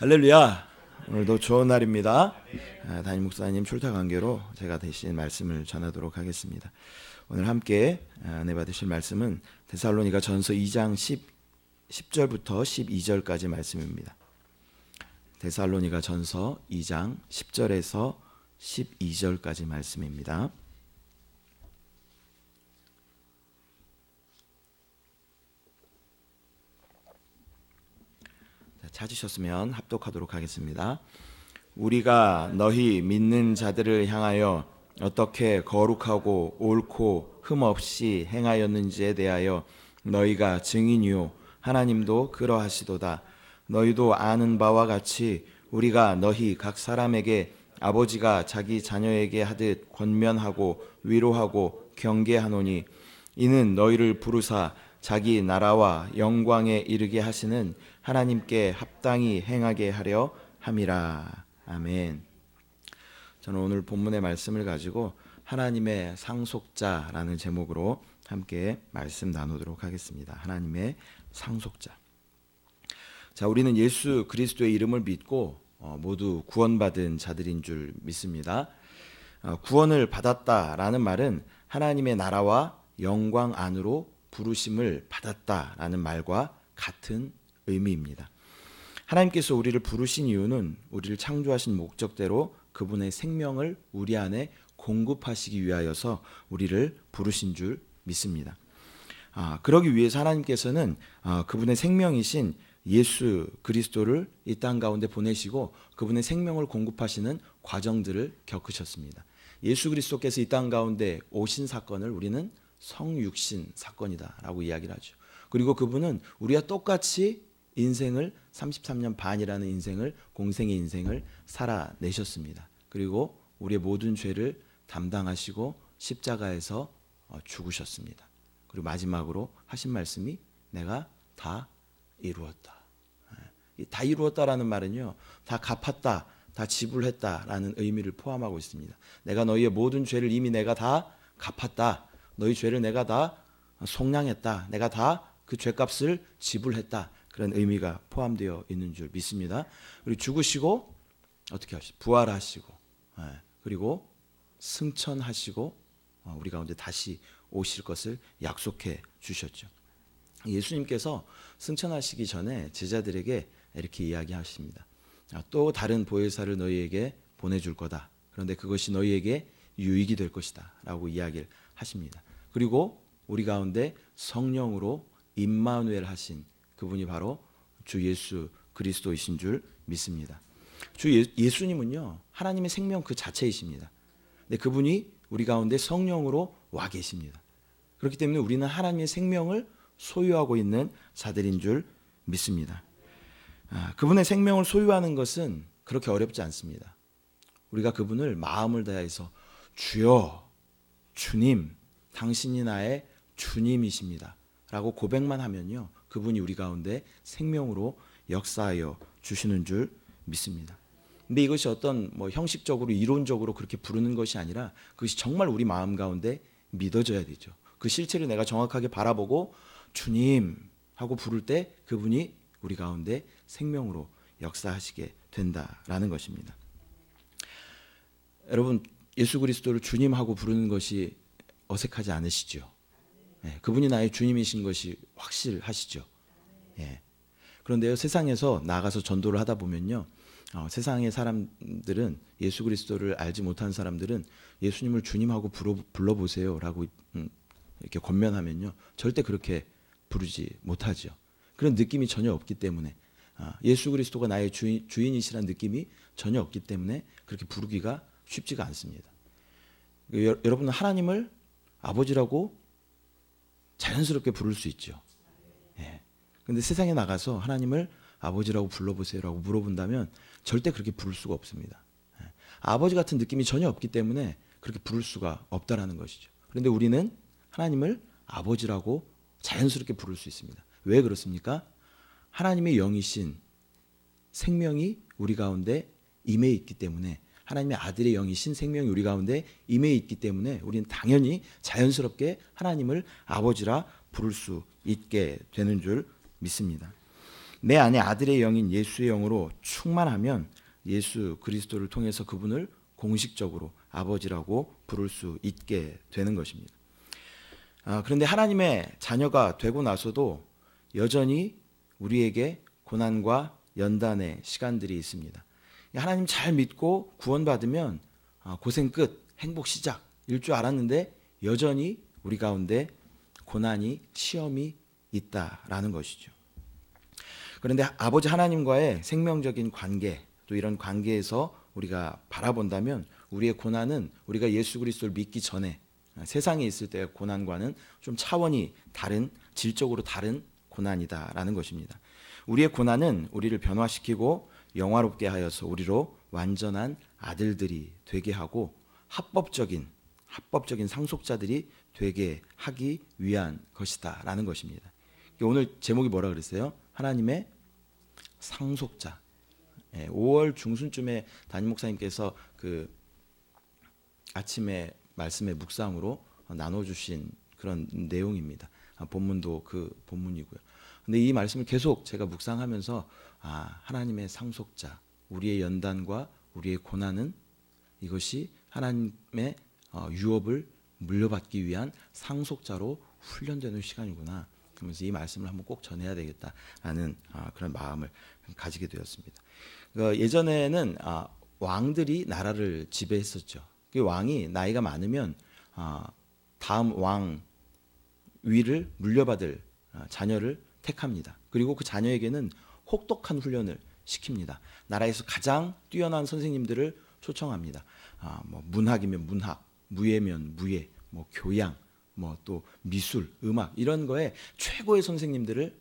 할렐루야. 오늘도 좋은 날입니다. 담임 목사님 출타 관계로 제가 대신 말씀을 전하도록 하겠습니다. 오늘 함께 은혜 받으실 말씀은 데살로니가 전서 2장 10절부터 12절까지 말씀입니다. 데살로니가 전서 2장 10절에서 12절까지 말씀입니다. 찾으셨으면 합독하도록 하겠습니다. 우리가 너희 믿는 자들을 향하여 어떻게 거룩하고 옳고 흠없이 행하였는지에 대하여 너희가 증인이요 하나님도 그러하시도다. 너희도 아는 바와 같이 우리가 너희 각 사람에게 아버지가 자기 자녀에게 하듯 권면하고 위로하고 경계하노니 이는 너희를 부르사 자기 나라와 영광에 이르게 하시는 하나님께 합당히 행하게 하려 함이라. 아멘. 저는 오늘 본문의 말씀을 가지고 하나님의 상속자라는 제목으로 함께 말씀 나누도록 하겠습니다. 하나님의 상속자. 자, 우리는 예수 그리스도의 이름을 믿고 모두 구원받은 자들인 줄 믿습니다. 구원을 받았다라는 말은 하나님의 나라와 영광 안으로 부르심을 받았다라는 말과 같은 의미입니다. 하나님께서 우리를 부르신 이유는 우리를 창조하신 목적대로 그분의 생명을 우리 안에 공급하시기 위하여서 우리를 부르신 줄 믿습니다. 그러기 위해서 하나님께서는 그분의 생명이신 예수 그리스도를 이 땅 가운데 보내시고 그분의 생명을 공급하시는 과정들을 겪으셨습니다. 예수 그리스도께서 이 땅 가운데 오신 사건을 우리는 성육신 사건이다라고 이야기를 하죠. 그리고 그분은 우리와 똑같이 인생을 33년 반이라는 인생을 공생의 인생을 살아내셨습니다. 그리고 우리의 모든 죄를 담당하시고 십자가에서 죽으셨습니다. 그리고 마지막으로 하신 말씀이 내가 다 이루었다. 다 이루었다라는 말은요, 다 갚았다, 다 지불했다라는 의미를 포함하고 있습니다. 내가 너희의 모든 죄를 이미 내가 다 갚았다. 너희 죄를 내가 다 속량했다. 내가 다 그 죄값을 지불했다. 그런 의미가 포함되어 있는 줄 믿습니다. 그리고 죽으시고 어떻게 하시고 부활하시고 그리고 승천하시고 우리 가운데 다시 오실 것을 약속해 주셨죠. 예수님께서 승천하시기 전에 제자들에게 이렇게 이야기하십니다. 또 다른 보혜사를 너희에게 보내줄 거다. 그런데 그것이 너희에게 유익이 될 것이다 라고 이야기를 하십니다. 그리고 우리 가운데 성령으로 임마누엘 하신 그분이 바로 주 예수 그리스도이신 줄 믿습니다. 주 예수님은요, 하나님의 생명 그 자체이십니다. 근데 그분이 우리 가운데 성령으로 와 계십니다. 그렇기 때문에 우리는 하나님의 생명을 소유하고 있는 자들인 줄 믿습니다. 그분의 생명을 소유하는 것은 그렇게 어렵지 않습니다. 우리가 그분을 마음을 다해서 주여, 주님, 당신이 나의 주님이십니다 라고 고백만 하면요, 그분이 우리 가운데 생명으로 역사하여 주시는 줄 믿습니다. 근데 이것이 어떤 형식적으로 이론적으로 그렇게 부르는 것이 아니라 그것이 정말 우리 마음 가운데 믿어져야 되죠. 그 실체를 내가 정확하게 바라보고 주님 하고 부를 때 그분이 우리 가운데 생명으로 역사하시게 된다라는 것입니다. 여러분, 예수 그리스도를 주님하고 부르는 것이 어색하지 않으시죠? 그분이 나의 주님이신 것이 확실하시죠? 그런데요, 세상에서 나가서 전도를 하다 보면요, 세상의 사람들은 예수 그리스도를 알지 못한 사람들은 예수님을 주님하고 불러보세요라고 이렇게 권면하면요, 절대 그렇게 부르지 못하죠. 그런 느낌이 전혀 없기 때문에, 예수 그리스도가 나의 주인이시라는 느낌이 전혀 없기 때문에 그렇게 부르기가 쉽지가 않습니다. 여러분은 하나님을 아버지라고 자연스럽게 부를 수 있죠. 그런데 세상에 나가서 하나님을 아버지라고 불러보세요라고 물어본다면 절대 그렇게 부를 수가 없습니다. 아버지 같은 느낌이 전혀 없기 때문에 그렇게 부를 수가 없다라는 것이죠. 그런데 우리는 하나님을 아버지라고 자연스럽게 부를 수 있습니다. 왜 그렇습니까? 하나님의 영이신 생명이 우리 가운데 임해 있기 때문에, 하나님의 아들의 영이신 생명이 우리 가운데 임해 있기 때문에 우리는 당연히 자연스럽게 하나님을 아버지라 부를 수 있게 되는 줄 믿습니다. 내 안에 아들의 영인 예수의 영으로 충만하면 예수 그리스도를 통해서 그분을 공식적으로 아버지라고 부를 수 있게 되는 것입니다. 그런데 하나님의 자녀가 되고 나서도 여전히 우리에게 고난과 연단의 시간들이 있습니다. 하나님 잘 믿고 구원받으면 고생 끝, 행복 시작일 줄 알았는데 여전히 우리 가운데 고난이, 시험이 있다라는 것이죠. 그런데 아버지 하나님과의 생명적인 관계, 또 이런 관계에서 우리가 바라본다면 우리의 고난은 우리가 예수 그리스도를 믿기 전에 세상에 있을 때의 고난과는 좀 차원이 다른, 질적으로 다른 고난이다라는 것입니다. 우리의 고난은 우리를 변화시키고 영화롭게 하여서 우리로 완전한 아들들이 되게 하고 합법적인 상속자들이 되게 하기 위한 것이다라는 것입니다. 오늘 제목이 뭐라 그랬어요? 하나님의 상속자. 5월 중순쯤에 담임 목사님께서 그 아침에 말씀의 묵상으로 나눠주신 그런 내용입니다. 본문도 그 본문이고요. 근데 이 말씀을 계속 제가 묵상하면서 하나님의 상속자, 우리의 연단과 우리의 고난은 이것이 하나님의 유업을 물려받기 위한 상속자로 훈련되는 시간이구나. 그러면서 이 말씀을 한번 꼭 전해야 되겠다라는 그런 마음을 가지게 되었습니다. 예전에는 왕들이 나라를 지배했었죠. 그 왕이 나이가 많으면 다음 왕 위를 물려받을 자녀를 택합니다. 그리고 그 자녀에게는 혹독한 훈련을 시킵니다. 나라에서 가장 뛰어난 선생님들을 초청합니다. 뭐 문학이면 문학, 무예면 무예, 뭐 교양, 뭐 또 미술, 음악 이런 거에 최고의 선생님들을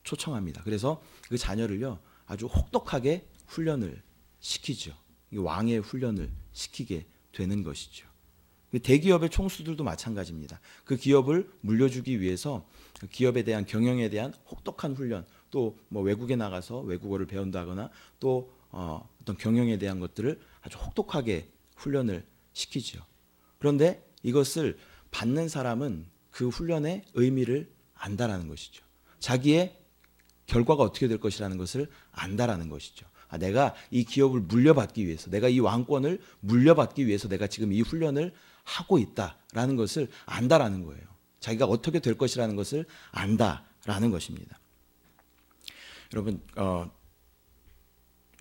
초청합니다. 그래서 그 자녀를요 아주 혹독하게 훈련을 시키죠. 왕의 훈련을 시키게 되는 것이죠. 대기업의 총수들도 마찬가지입니다. 그 기업을 물려주기 위해서 그 기업에 대한 경영에 대한 혹독한 훈련, 또 뭐 외국에 나가서 외국어를 배운다거나 또 어떤 경영에 대한 것들을 아주 혹독하게 훈련을 시키죠. 그런데 이것을 받는 사람은 그 훈련의 의미를 안다라는 것이죠. 자기의 결과가 어떻게 될 것이라는 것을 안다라는 것이죠. 내가 이 기업을 물려받기 위해서, 내가 이 왕권을 물려받기 위해서 내가 지금 이 훈련을 하고 있다라는 것을 안다라는 거예요. 자기가 어떻게 될 것이라는 것을 안다라는 것입니다. 여러분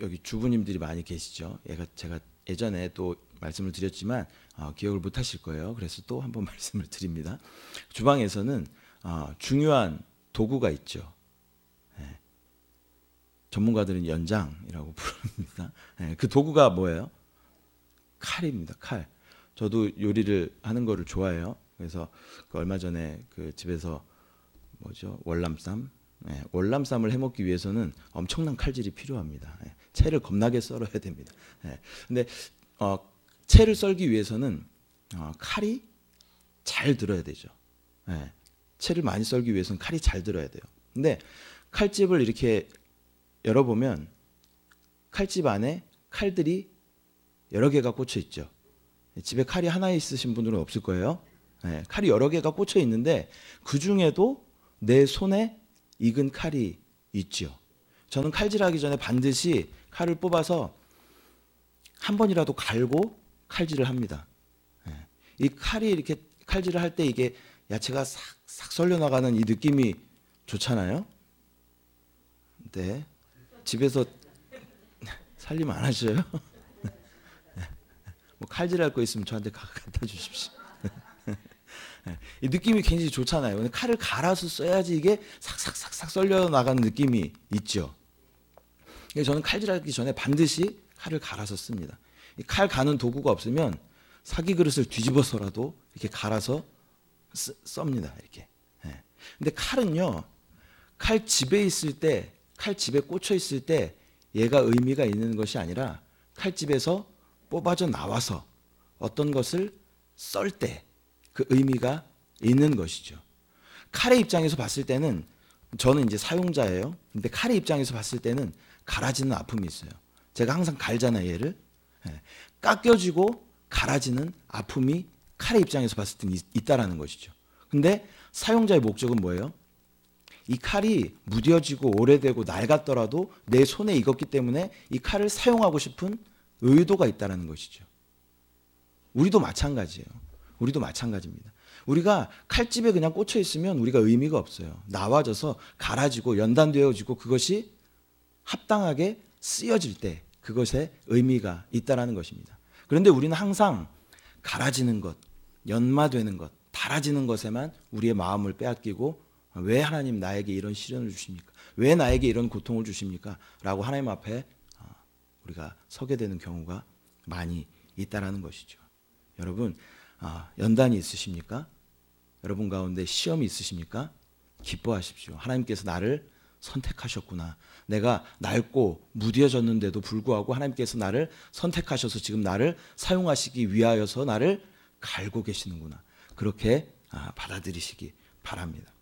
여기 주부님들이 많이 계시죠. 제가 예전에 또 말씀을 드렸지만 기억을 못 하실 거예요. 그래서 또 한번 말씀을 드립니다. 주방에서는 중요한 도구가 있죠. 전문가들은 연장이라고 부릅니다. 그 도구가 뭐예요? 칼입니다. 칼. 저도 요리를 하는 거를 좋아해요. 그래서 얼마 전에 그 집에서 월남쌈, 월남쌈을 해먹기 위해서는 엄청난 칼질이 필요합니다. 채를 겁나게 썰어야 됩니다. 근데 채를 썰기 위해서는 칼이 잘 들어야 되죠. 채를 많이 썰기 위해서는 칼이 잘 들어야 돼요. 근데 칼집을 이렇게 열어보면 칼집 안에 칼들이 여러 개가 꽂혀 있죠. 집에 칼이 하나 있으신 분들은 없을 거예요. 칼이 여러 개가 꽂혀 있는데 그 중에도 내 손에 익은 칼이 있죠. 저는 칼질하기 전에 반드시 칼을 뽑아서 한 번이라도 갈고 칼질을 합니다. 이 칼이 이렇게 칼질을 할 때 이게 야채가 싹싹 썰려 나가는 이 느낌이 좋잖아요. 네. 집에서 살림 안 하셔요? 뭐 칼질할 거 있으면 저한테 갖다 주십시오. 이 느낌이 굉장히 좋잖아요. 근데 칼을 갈아서 써야지 이게 싹싹싹싹 썰려 나가는 느낌이 있죠. 그래서 저는 칼질하기 전에 반드시 칼을 갈아서 씁니다. 이 칼 가는 도구가 없으면 사기 그릇을 뒤집어서라도 이렇게 갈아서 썹니다. 이렇게. 근데 칼은요, 칼 집에 있을 때, 칼 집에 꽂혀 있을 때 얘가 의미가 있는 것이 아니라 칼집에서 뽑아져 나와서 어떤 것을 썰 때 그 의미가 있는 것이죠. 칼의 입장에서 봤을 때는 저는 이제 사용자예요. 근데 칼의 입장에서 봤을 때는 갈아지는 아픔이 있어요. 제가 항상 갈잖아요, 얘를. 깎여지고 갈아지는 아픔이 칼의 입장에서 봤을 때는 있다라는 것이죠. 근데 사용자의 목적은 뭐예요? 이 칼이 무뎌지고 오래되고 낡았더라도 내 손에 익었기 때문에 이 칼을 사용하고 싶은 의도가 있다는 것이죠. 우리도 마찬가지예요. 우리도 마찬가지입니다. 우리가 칼집에 그냥 꽂혀 있으면 우리가 의미가 없어요. 나와져서 갈아지고 연단되어지고 그것이 합당하게 쓰여질 때 그것에 의미가 있다는 것입니다. 그런데 우리는 항상 갈아지는 것, 연마되는 것, 닳아지는 것에만 우리의 마음을 빼앗기고 왜 하나님 나에게 이런 시련을 주십니까? 왜 나에게 이런 고통을 주십니까? 라고 하나님 앞에 우리가 서게 되는 경우가 많이 있다는 것이죠. 여러분, 연단이 있으십니까? 여러분 가운데 시험이 있으십니까? 기뻐하십시오. 하나님께서 나를 선택하셨구나. 내가 낡고 무뎌졌는데도 불구하고 하나님께서 나를 선택하셔서 지금 나를 사용하시기 위하여서 나를 갈고 계시는구나. 그렇게 받아들이시기 바랍니다.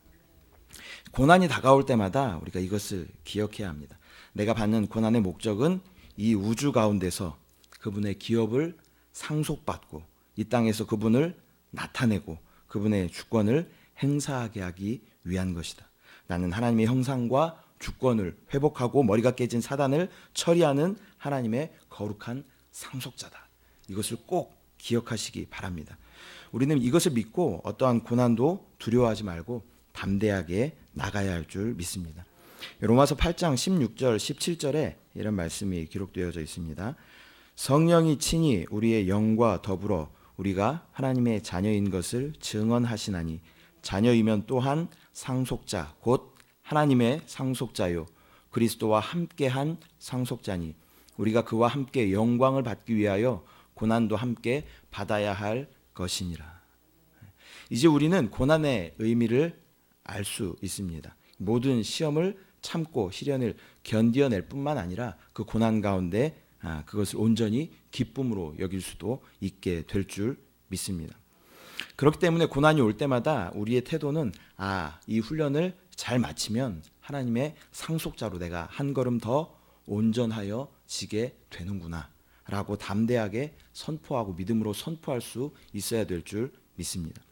고난이 다가올 때마다 우리가 이것을 기억해야 합니다. 내가 받는 고난의 목적은 이 우주 가운데서 그분의 기업을 상속받고 이 땅에서 그분을 나타내고 그분의 주권을 행사하게 하기 위한 것이다. 나는 하나님의 형상과 주권을 회복하고 머리가 깨진 사단을 처리하는 하나님의 거룩한 상속자다. 이것을 꼭 기억하시기 바랍니다. 우리는 이것을 믿고 어떠한 고난도 두려워하지 말고 담대하게 나가야 할 줄 믿습니다. 로마서 8장 16절 17절에 이런 말씀이 기록되어져 있습니다. 성령이 친히 우리의 영과 더불어 우리가 하나님의 자녀인 것을 증언하시나니 자녀이면 또한 상속자 곧 하나님의 상속자요 그리스도와 함께한 상속자니 우리가 그와 함께 영광을 받기 위하여 고난도 함께 받아야 할 것이니라. 이제 우리는 고난의 의미를 알 수 있습니다. 모든 시험을 참고 시련을 견디어낼 뿐만 아니라 그 고난 가운데 그것을 온전히 기쁨으로 여길 수도 있게 될 줄 믿습니다. 그렇기 때문에 고난이 올 때마다 우리의 태도는 이 훈련을 잘 마치면 하나님의 상속자로 내가 한 걸음 더 온전하여 지게 되는구나 라고 담대하게 선포하고 믿음으로 선포할 수 있어야 될 줄 믿습니다.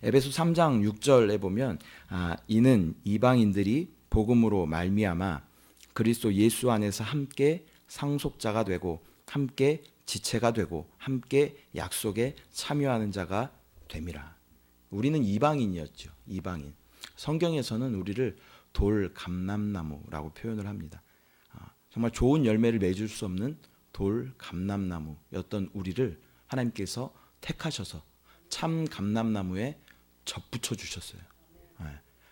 에베소 3장 6절에 보면 이는 이방인들이 복음으로 말미암아 그리스도 예수 안에서 함께 상속자가 되고 함께 지체가 되고 함께 약속에 참여하는 자가 됨이라. 우리는 이방인이었죠. 이방인. 성경에서는 우리를 돌 감람나무라고 표현을 합니다. 정말 좋은 열매를 맺을 수 없는 돌 감람나무였던 우리를 하나님께서 택하셔서 참 감람나무에 접붙여 주셨어요.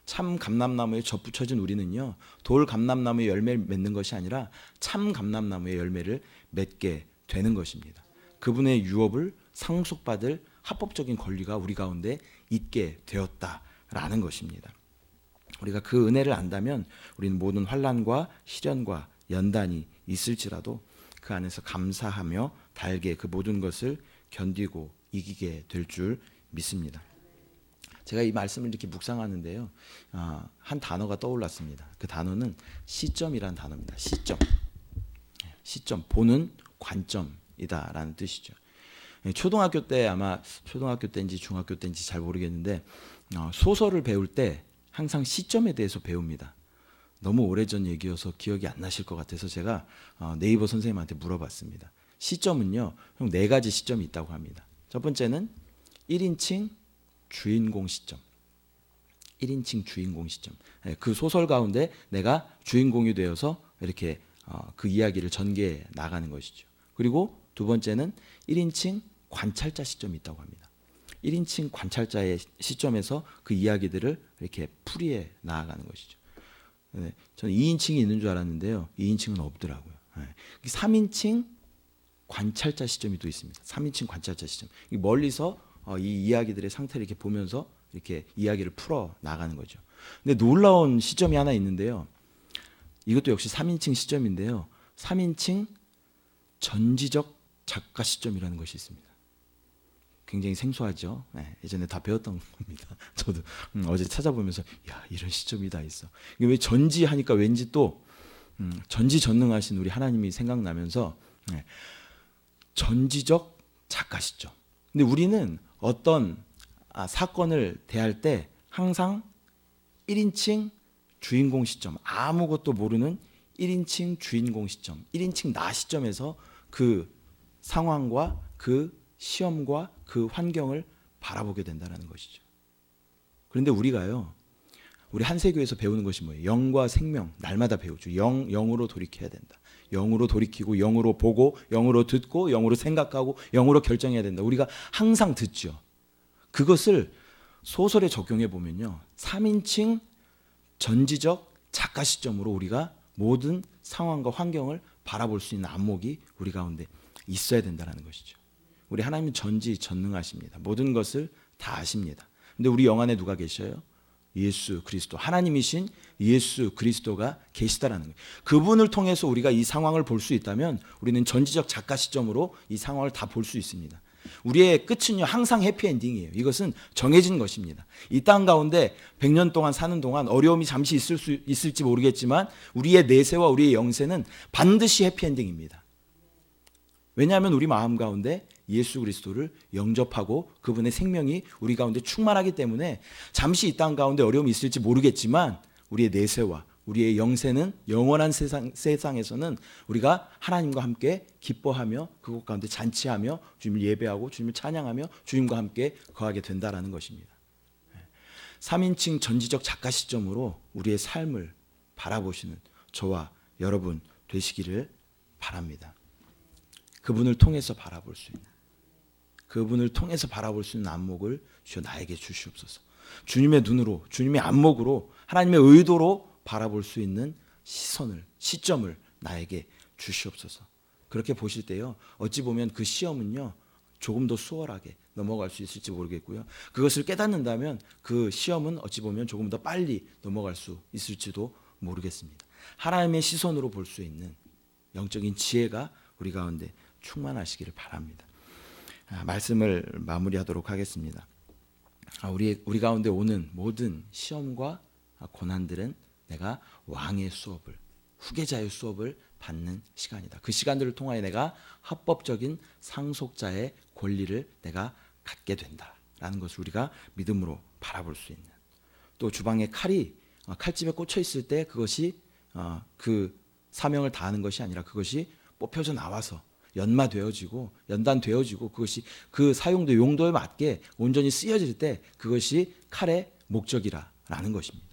참 감람나무에 접붙여진 우리는요, 돌 감람나무의 열매를 맺는 것이 아니라 참 감람나무의 열매를 맺게 되는 것입니다. 그분의 유업을 상속받을 합법적인 권리가 우리 가운데 있게 되었다라는 것입니다. 우리가 그 은혜를 안다면 우리는 모든 환난과 시련과 연단이 있을지라도 그 안에서 감사하며 달게 그 모든 것을 견디고 이기게 될 줄 믿습니다. 제가 이 말씀을 이렇게 묵상하는데요, 한 단어가 떠올랐습니다. 그 단어는 시점이라는 단어입니다. 시점, 보는 관점이다라는 뜻이죠. 초등학교 때 아마 초등학교 때인지 중학교 때인지 잘 모르겠는데 소설을 배울 때 항상 시점에 대해서 배웁니다. 너무 오래전 얘기여서 기억이 안 나실 것 같아서 제가 네이버 선생님한테 물어봤습니다. 시점은요, 형 4가지 시점이 있다고 합니다. 첫 번째는 1인칭 주인공 시점. 1인칭 주인공 시점. 그 소설 가운데 내가 주인공이 되어서 이렇게 그 이야기를 전개해 나가는 것이죠. 그리고 두 번째는 1인칭 관찰자 시점이 있다고 합니다. 1인칭 관찰자의 시점에서 그 이야기들을 이렇게 풀이해 나아가는 것이죠. 저는 2인칭이 있는 줄 알았는데요. 2인칭은 없더라고요. 3인칭 관찰자 시점이 또 있습니다. 3인칭 관찰자 시점. 멀리서 이 이야기들의 상태를 이렇게 보면서 이렇게 이야기를 풀어 나가는 거죠. 근데 놀라운 시점이 하나 있는데요. 이것도 역시 3인칭 시점인데요. 3인칭 전지적 작가 시점이라는 것이 있습니다. 굉장히 생소하죠. 예전에 다 배웠던 겁니다. 저도 어제 찾아보면서 이런 시점이 다 있어. 이게 왜 전지하니까 왠지 또 전지전능하신 우리 하나님이 생각나면서 전지적 작가 시점. 근데 우리는 어떤 사건을 대할 때 항상 1인칭 주인공 시점, 아무것도 모르는 1인칭 주인공 시점, 1인칭 나 시점에서 그 상황과 그 시험과 그 환경을 바라보게 된다는 것이죠. 그런데 우리가요, 우리 한세교에서 배우는 것이 뭐예요? 영과 생명, 날마다 배우죠. 영으로 돌이켜야 된다. 영으로 돌이키고, 영으로 보고, 영으로 듣고, 영으로 생각하고, 영으로 결정해야 된다. 우리가 항상 듣죠. 그것을 소설에 적용해 보면요, 3인칭 전지적 작가 시점으로 우리가 모든 상황과 환경을 바라볼 수 있는 안목이 우리 가운데 있어야 된다는 것이죠. 우리 하나님은 전지전능하십니다. 모든 것을 다 아십니다. 근데 우리 영 안에 누가 계셔요? 예수 그리스도, 하나님이신 예수 그리스도가 계시다라는 거예요. 그분을 통해서 우리가 이 상황을 볼 수 있다면 우리는 전지적 작가 시점으로 이 상황을 다 볼 수 있습니다. 우리의 끝은요, 항상 해피엔딩이에요. 이것은 정해진 것입니다. 이 땅 가운데 100년 동안 사는 동안 어려움이 잠시 있을지 모르겠지만 우리의 내세와 우리의 영세는 반드시 해피엔딩입니다. 왜냐하면 우리 마음 가운데 예수 그리스도를 영접하고 그분의 생명이 우리 가운데 충만하기 때문에 잠시 이 땅 가운데 어려움이 있을지 모르겠지만 우리의 내세와 우리의 영세는 영원한 세상에서는 우리가 하나님과 함께 기뻐하며 그곳 가운데 잔치하며 주님을 예배하고 주님을 찬양하며 주님과 함께 거하게 된다라는 것입니다. 3인칭 전지적 작가 시점으로 우리의 삶을 바라보시는 저와 여러분 되시기를 바랍니다. 그분을 통해서 바라볼 수 있는, 그분을 통해서 바라볼 수 있는 안목을 주여 나에게 주시옵소서. 주님의 눈으로, 주님의 안목으로, 하나님의 의도로 바라볼 수 있는 시선을, 시점을 나에게 주시옵소서. 그렇게 보실 때요, 어찌 보면 그 시험은요, 조금 더 수월하게 넘어갈 수 있을지 모르겠고요, 그것을 깨닫는다면 그 시험은 어찌 보면 조금 더 빨리 넘어갈 수 있을지도 모르겠습니다. 하나님의 시선으로 볼 수 있는 영적인 지혜가 우리 가운데 충만하시기를 바랍니다. 말씀을 마무리하도록 하겠습니다. 우리 가운데 오는 모든 시험과 고난들은 내가 왕의 수업을, 후계자의 수업을 받는 시간이다. 그 시간들을 통하여 내가 합법적인 상속자의 권리를 내가 갖게 된다라는 것을 우리가 믿음으로 바라볼 수 있는, 또 주방에 칼이 칼집에 꽂혀 있을 때 그것이 그 사명을 다하는 것이 아니라 그것이 뽑혀져 나와서 연마되어지고 연단되어지고 그것이 그 사용도 용도에 맞게 온전히 쓰여질 때 그것이 칼의 목적이라는 것입니다.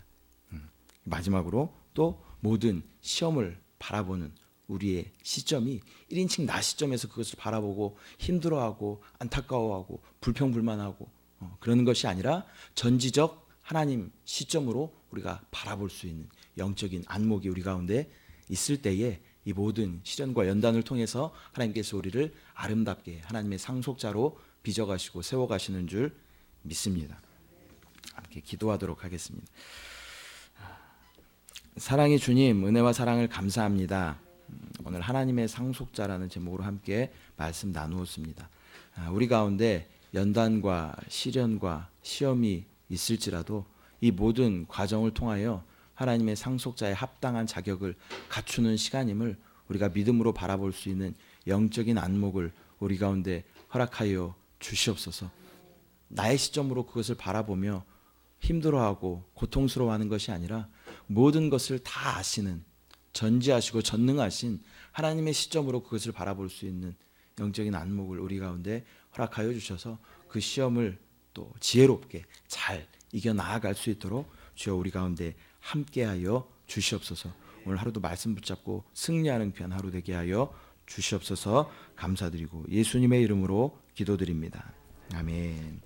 마지막으로 또 모든 시험을 바라보는 우리의 시점이 1인칭 나 시점에서 그것을 바라보고 힘들어하고 안타까워하고 불평불만하고 그러는 것이 아니라 전지적 하나님 시점으로 우리가 바라볼 수 있는 영적인 안목이 우리 가운데 있을 때에 이 모든 시련과 연단을 통해서 하나님께서 우리를 아름답게 하나님의 상속자로 빚어가시고 세워가시는 줄 믿습니다. 함께 기도하도록 하겠습니다. 사랑의 주님, 은혜와 사랑을 감사합니다. 오늘 하나님의 상속자라는 제목으로 함께 말씀 나누었습니다. 우리 가운데 연단과 시련과 시험이 있을지라도 이 모든 과정을 통하여 하나님의 상속자의 합당한 자격을 갖추는 시간임을 우리가 믿음으로 바라볼 수 있는 영적인 안목을 우리 가운데 허락하여 주시옵소서. 나의 시점으로 그것을 바라보며 힘들어하고 고통스러워하는 것이 아니라 모든 것을 다 아시는, 전지하시고 전능하신 하나님의 시점으로 그것을 바라볼 수 있는 영적인 안목을 우리 가운데 허락하여 주셔서 그 시험을 또 지혜롭게 잘 이겨나아갈 수 있도록 주여 우리 가운데 함께하여 주시옵소서. 오늘 하루도 말씀 붙잡고 승리하는 귀한 하루 되게 하여 주시옵소서. 감사드리고 예수님의 이름으로 기도드립니다. 아멘.